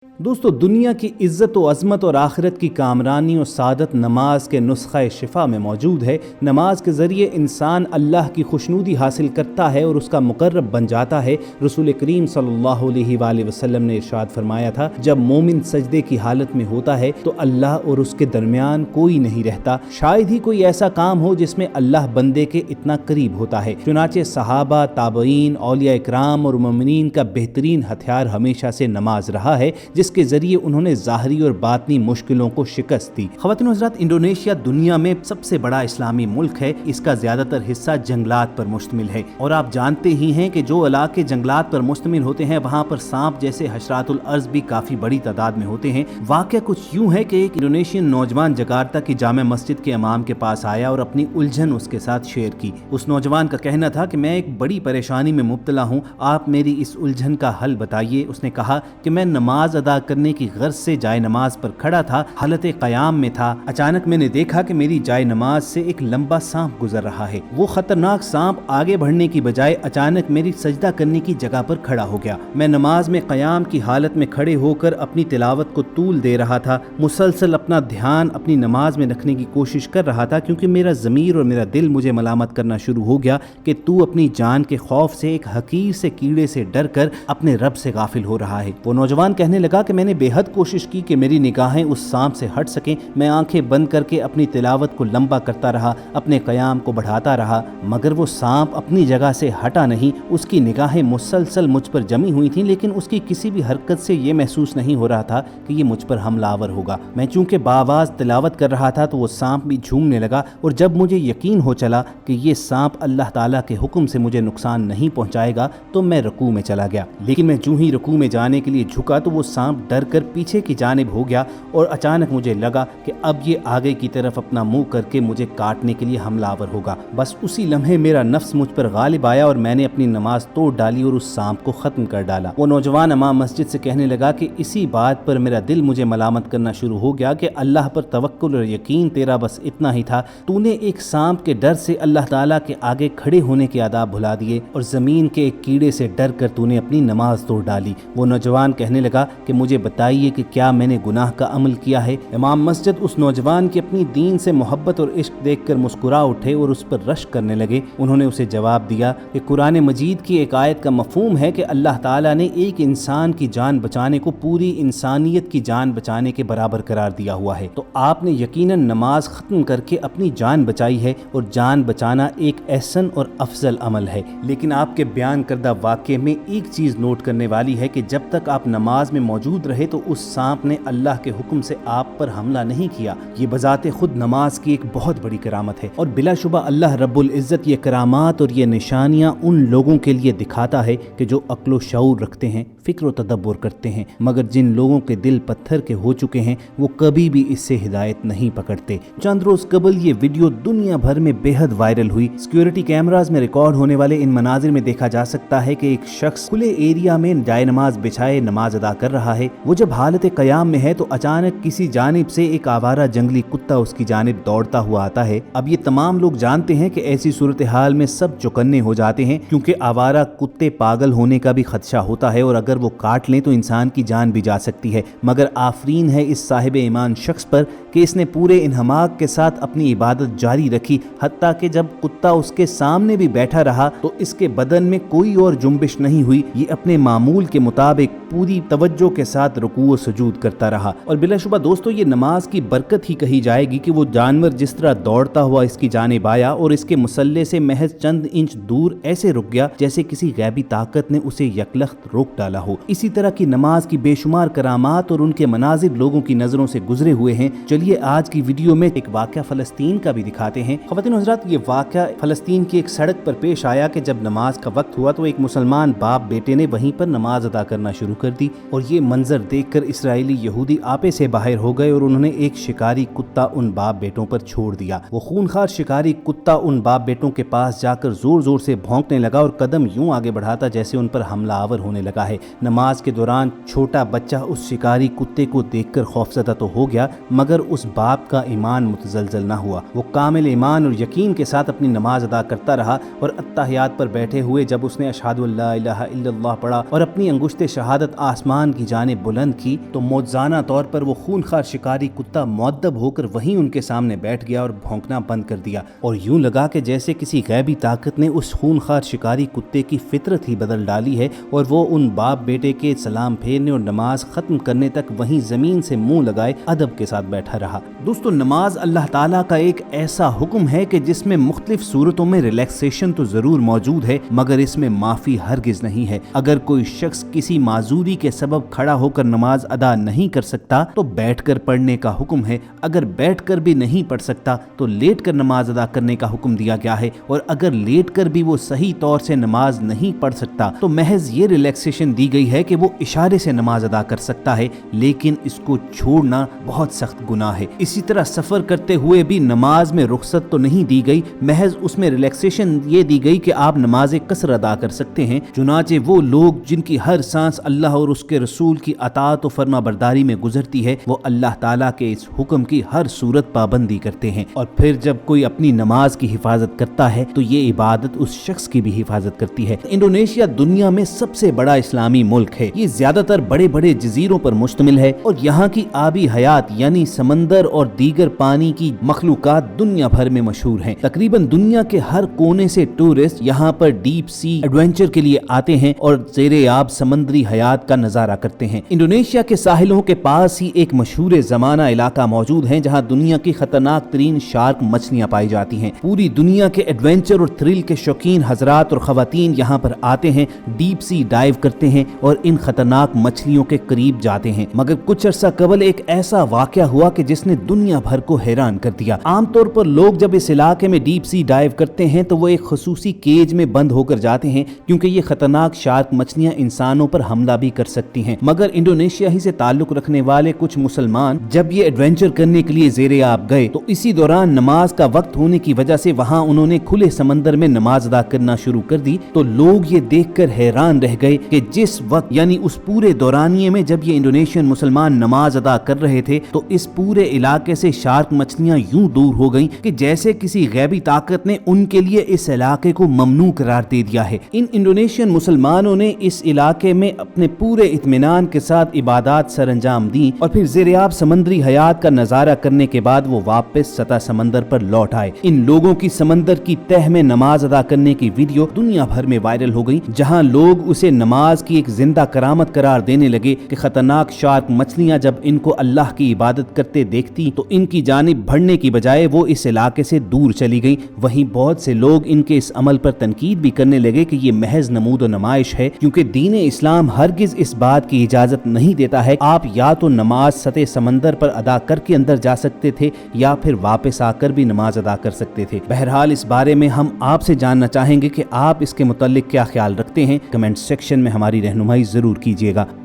دوستو، دنیا کی عزت و عظمت اور آخرت کی کامرانی و سعادت نماز کے نسخہ شفا میں موجود ہے۔ نماز کے ذریعے انسان اللہ کی خوشنودی حاصل کرتا ہے اور اس کا مقرب بن جاتا ہے۔ رسول کریم صلی اللہ علیہ وآلہ وسلم نے ارشاد فرمایا تھا، جب مومن سجدے کی حالت میں ہوتا ہے تو اللہ اور اس کے درمیان کوئی نہیں رہتا، شاید ہی کوئی ایسا کام ہو جس میں اللہ بندے کے اتنا قریب ہوتا ہے۔ چنانچہ صحابہ، تابعین، اولیاء اکرام اور مومنین کا بہترین ہتھیار ہمیشہ سے نماز رہا ہے، جس کے ذریعے انہوں نے ظاہری اور باطنی مشکلوں کو شکست دی۔ خواتین و حضرات، انڈونیشیا دنیا میں سب سے بڑا اسلامی ملک ہے۔ اس کا زیادہ تر حصہ جنگلات پر مشتمل ہے، اور آپ جانتے ہی ہیں کہ جو علاقے جنگلات پر مشتمل ہوتے ہیں وہاں پر سانپ جیسے حشرات الارض بھی کافی بڑی تعداد میں ہوتے ہیں۔ واقعہ کچھ یوں ہے کہ ایک انڈونیشین نوجوان جکارتا کی جامع مسجد کے امام کے پاس آیا اور اپنی الجھن اس کے ساتھ شیئر کی۔ اس نوجوان کا کہنا تھا کہ میں ایک بڑی پریشانی میں مبتلا ہوں، آپ میری اس الجھن کا حل بتائیے۔ اس نے کہا کہ میں نماز ادا کرنے کی غرض سے جائے نماز پر کھڑا تھا، حالت قیام میں تھا، اچانک میں نے دیکھا کہ میری جائے نماز سے ایک لمبا سانپ گزر رہا ہے۔ وہ خطرناک سانپ آگے بڑھنے کی بجائے اچانک میری سجدہ کرنے کی جگہ پر کھڑا ہو گیا۔ میں نماز میں قیام کی حالت میں کھڑے ہو کر اپنی تلاوت کو طول دے رہا تھا، مسلسل اپنا دھیان اپنی نماز میں رکھنے کی کوشش کر رہا تھا، کیونکہ میرا ضمیر اور میرا دل مجھے ملامت کرنا شروع ہو گیا کہ تو اپنی جان کے خوف سے ایک حقیر سے کیڑے سے ڈر کر اپنے رب سے غافل ہو رہا ہے۔ وہ نوجوان کہنے لگا کہ میں نے بے حد کوشش کی کہ میری نگاہیں اس سانپ سے ہٹ سکیں، میں آنکھیں بند کر کے اپنی تلاوت کو لمبا کرتا رہا، اپنے قیام کو بڑھاتا رہا، مگر وہ سانپ اپنی جگہ سے ہٹا نہیں۔ اس کی نگاہیں مسلسل مجھ پر جمی ہوئی تھیں، لیکن اس کی کسی بھی حرکت سے یہ محسوس نہیں ہو رہا تھا کہ یہ مجھ پر حملہ آور ہوگا۔ میں چونکہ باواز تلاوت کر رہا تھا تو وہ سانپ بھی جھومنے لگا، اور جب مجھے یقین ہو چلا کہ یہ سانپ اللہ تعالیٰ کے حکم سے مجھے نقصان نہیں پہنچائے گا تو میں رکوع میں چلا گیا۔ لیکن میں جو ہی رکوع میں جانے کے لیے جھکا تو وہ سانپ ڈر کر پیچھے کی جانب ہو گیا، اور اچانک مجھے لگا کہ اب یہ آگے کی طرف اپنا منہ کر کے مجھے کاٹنے کے لیے حملہ آور ہوگا۔ بس اسی لمحے میرا نفس مجھ پر غالب آیا اور میں نے اپنی نماز توڑ ڈالی اور اس سانپ کو ختم کر ڈالا۔ وہ نوجوان امام مسجد سے کہنے لگا کہ اسی بات پر میرا دل مجھے ملامت کرنا شروع ہو گیا کہ اللہ پر توکل اور یقین تیرا بس اتنا ہی تھا، تو نے ایک سانپ کے ڈر سے اللہ تعالیٰ کے آگے کھڑے ہونے کے آداب بھلا دیے، اور زمین کے ایک کیڑے سے ڈر کر تو نے اپنی نماز توڑ ڈالی۔ وہ نوجوان کہنے لگا کہ مجھے بتائیے کہ کیا میں نے گناہ کا عمل کیا ہے؟ امام مسجد اس نوجوان کی اپنی دین سے محبت اور عشق دیکھ کر مسکرا اٹھے اور اس پر رشک کرنے لگے۔ انہوں نے اسے جواب دیا کہ قرآن مجید کی ایک آیت کا مفہوم ہے کہ اللہ تعالیٰ نے ایک انسان کی جان بچانے کو پوری انسانیت کی جان بچانے کے برابر قرار دیا ہوا ہے، تو آپ نے یقیناً نماز ختم کر کے اپنی جان بچائی ہے، اور جان بچانا ایک احسن اور افضل عمل ہے۔ لیکن آپ کے بیان کردہ واقعے میں ایک چیز نوٹ کرنے والی ہے کہ جب تک آپ نماز میں موجود رہے تو اس سانپ نے اللہ کے حکم سے آپ پر حملہ نہیں کیا۔ یہ بذات خود نماز کی ایک بہت بڑی کرامت ہے، اور بلا شبہ اللہ رب العزت یہ کرامات اور یہ نشانیاں ان لوگوں کے لیے دکھاتا ہے کہ جو عقل و شعور رکھتے ہیں، فکر و تدبر کرتے ہیں، مگر جن لوگوں کے دل پتھر کے ہو چکے ہیں وہ کبھی بھی اس سے ہدایت نہیں پکڑتے۔ چند روز قبل یہ ویڈیو دنیا بھر میں بے حد وائرل ہوئی۔ سیکیورٹی کیمراز میں ریکارڈ ہونے والے ان مناظر میں دیکھا جا سکتا ہے کہ ایک شخص کھلے ایریا میں جائے نماز بچھائے نماز ادا کر رہا ہے۔ وہ جب حالت قیام میں ہے تو اچانک کسی جانب سے ایک آوارہ جنگلی کتا اس کی جانب دوڑتا ہوا آتا ہے۔ اب یہ تمام لوگ جانتے ہیں کہ ایسی صورتحال میں سب چوکنے ہو جاتے ہیں، کیونکہ آوارہ کتے پاگل ہونے کا بھی خدشہ ہوتا ہے، اور اگر وہ کاٹ لیں تو انسان کی جان بھی جا سکتی ہے۔ مگر آفرین ہے اس صاحب ایمان شخص پر کہ اس نے پورے انہماک کے ساتھ اپنی عبادت جاری رکھی، حتیٰ کہ جب کتا اس کے سامنے بھی بیٹھا رہا تو اس کے بدن میں کوئی اور جنبش نہیں ہوئی۔ یہ اپنے معمول کے مطابق پوری توجہ کے ساتھ رکوع و سجود کرتا رہا۔ اور بلا شبہ دوستو، یہ نماز کی برکت ہی کہی جائے گی کہ وہ جانور جس طرح دوڑتا ہوا اس کی جانب آیا اور اس کے مسلح سے محض چند انچ دور ایسے رک گیا جیسے کسی غیبی طاقت نے اسے یکلخت روک ڈالا ہو۔ اسی طرح کی نماز کی بے شمار کرامات اور ان کے مناظر لوگوں کی نظروں سے گزرے ہوئے ہیں۔ چلیے آج کی ویڈیو میں ایک واقعہ فلسطین کا بھی دکھاتے ہیں۔ خواتین و حضرات، یہ واقعہ فلسطین کی ایک سڑک پر پیش آیا کہ جب نماز کا وقت ہوا تو ایک مسلمان باپ بیٹے نے وہیں پر نماز ادا کرنا شروع کر دی، اور یہ منظر دیکھ کر اسرائیلی یہودی آپے سے باہر ہو گئے اور انہوں نے ایک شکاری کتا ان باپ بیٹوں پر چھوڑ دیا۔ وہ خونخوار شکاری کتا ان باپ بیٹوں کے پاس جا کر زور زور سے بھونکنے لگا اور قدم یوں آگے بڑھاتا جیسے ان پر حملہ آور ہونے لگا ہے۔ نماز کے دوران چھوٹا بچہ اس شکاری کتے کو دیکھ کر خوفزدہ تو ہو گیا، مگر اس باپ کا ایمان متزلزل نہ ہوا۔ وہ کامل ایمان اور یقین کے ساتھ اپنی نماز ادا کرتا رہا، اور اتحیات پر بیٹھے ہوئے جب اس نے اشہد ان لا الہ الا اللہ پڑھا اور اپنی انگشت شہادت آسمان کی جانب بلند کی تو موجزانہ طور پر وہ خونخوار شکاری کتا مؤدب ہو کر وہیں ان کے سامنے بیٹھ گیا اور بھونکنا بند کر دیا، اور یوں لگا کہ جیسے کسی غیبی طاقت نے اس خونخوار شکاری کتے کی فطرت ہی بدل ڈالی ہے، اور وہ ان باپ بیٹے کے سلام پھیرنے اور نماز ختم کرنے تک وہیں زمین سے منہ لگائے ادب کے ساتھ بیٹھا رہا۔ دوستو، نماز اللہ تعالیٰ کا ایک ایسا حکم ہے کہ جس میں مختلف صورتوں میں ریلیکسیشن تو ضرور موجود ہے، مگر اس میں معافی ہرگز نہیں ہے۔ اگر کوئی شخص کسی معذوری کے سبب کھڑا ہو کر نماز ادا نہیں کر سکتا تو بیٹھ کر پڑھنے کا حکم ہے، اگر بیٹھ کر بھی نہیں پڑھ سکتا تو لیٹ کر نماز ادا کرنے کا حکم دیا گیا ہے، اور اگر لیٹ کر بھی وہ صحیح طور سے نماز نہیں پڑھ سکتا تو محض یہ ریلیکسیشن دی گئی ہے کہ وہ اشارے سے نماز ادا کر سکتا ہے، لیکن اس کو چھوڑنا بہت سخت گناہ ہے۔ اسی طرح سفر کرتے ہوئے بھی نماز میں رخصت تو نہیں دی گئی، محض اس میں ریلیکسیشن یہ دی گئی کہ آپ نماز قصر ادا کر سکتے ہیں۔ چنانچہ وہ لوگ جن کی ہر سانس اللہ اور اس کے رسول کی اطاعت و فرما برداری میں گزرتی ہے، وہ اللہ تعالیٰ کے اس حکم کی ہر صورت پابندی کرتے ہیں، اور پھر جب کوئی اپنی نماز کی حفاظت کرتا ہے تو یہ عبادت اس شخص کی بھی حفاظت کرتی ہے۔ انڈونیشیا دنیا میں سب سے بڑا اسلامی ملک ہے، یہ زیادہ تر بڑے بڑے جزیروں پر مشتمل ہے، اور یہاں کی آبی حیات یعنی سمندر اور دیگر پانی کی مخلوقات دنیا بھر میں مشہور ہیں۔ تقریباً دنیا کے ہر کونے سے ٹورسٹ یہاں پر ڈیپ سی ایڈونچر کے لیے آتے ہیں اور زیر آب سمندری حیات کا نظارہ کرتے ہیں۔ انڈونیشیا کے ساحلوں کے پاس ہی ایک مشہور زمانہ علاقہ موجود ہے جہاں دنیا کی خطرناک ترین شارک مچھلیاں پائی جاتی ہیں۔ پوری دنیا کے ایڈونچر اور تھرل کے شوقین حضرات اور خواتین یہاں پر آتے ہیں، ڈیپ سی ڈائیو کرتے ہیں اور ان خطرناک مچھلیوں کے قریب جاتے ہیں۔ مگر کچھ عرصہ قبل ایک ایسا واقعہ ہوا کہ جس نے دنیا بھر کو حیران کر دیا۔ عام طور پر لوگ جب اس علاقے میں ڈیپ سی ڈائیو کرتے ہیں تو وہ ایک خصوصی کیج میں بند ہو کر جاتے ہیں، کیونکہ یہ خطرناک شارک مچھلیاں انسانوں پر حملہ بھی کر سکتی ہیں۔ مگر انڈونیشیا ہی سے تعلق رکھنے والے کچھ مسلمان جب یہ ایڈونچر کرنے کے لیے زیر آب گئے تو اسی دوران نماز کا وقت ہونے کی وجہ سے وہاں انہوں نے کھلے سمندر میں نماز ادا کرنا شروع کر دی، تو لوگ یہ دیکھ کر حیران رہ گئے کہ جس وقت یعنی اس پورے دورانیے میں جب یہ انڈونیشین مسلمان نماز ادا کر رہے تھے تو اس پورے علاقے سے شارک مچھلیاں یوں دور ہو گئیں کہ جیسے کسی غیبی طاقت نے ان کے لیے اس علاقے کو ممنوع قرار دے دیا ہے۔ ان انڈونیشین مسلمانوں نے اس علاقے میں اپنے پورے اطمینان کے ساتھ عبادات سر انجام دیں، اور پھر زیر آب سمندری حیات کا نظارہ کرنے کے بعد وہ واپس سطح سمندر پر لوٹ آئے۔ ان لوگوں کی سمندر کی تہ میں نماز ادا کرنے کی ویڈیو دنیا بھر میں وائرل ہو گئی، جہاں لوگ اسے نماز کی ایک زندہ کرامت قرار دینے لگے کہ خطرناک شارک مچھلیاں جب ان کو اللہ کی عبادت کرتے دیکھتی تو ان کی جانب بڑھنے کی بجائے وہ اس علاقے سے دور چلی گئی۔ وہیں بہت سے لوگ ان کے اس عمل پر تنقید بھی کرنے لگے کہ یہ محض نمود و نمائش ہے، کیونکہ دین اسلام ہرگز اس بات کی اجازت نہیں دیتا ہے۔ آپ یا تو نماز سطح سمندر پر ادا کر کے اندر جا سکتے تھے یا پھر واپس آ کر بھی نماز ادا کر سکتے تھے۔ بہرحال اس بارے میں ہم آپ سے جاننا چاہیں گے کہ آپ اس کے متعلق کیا خیال رکھتے ہیں، کمنٹ سیکشن میں ہماری رہنمائی ضرور کیجیے گا۔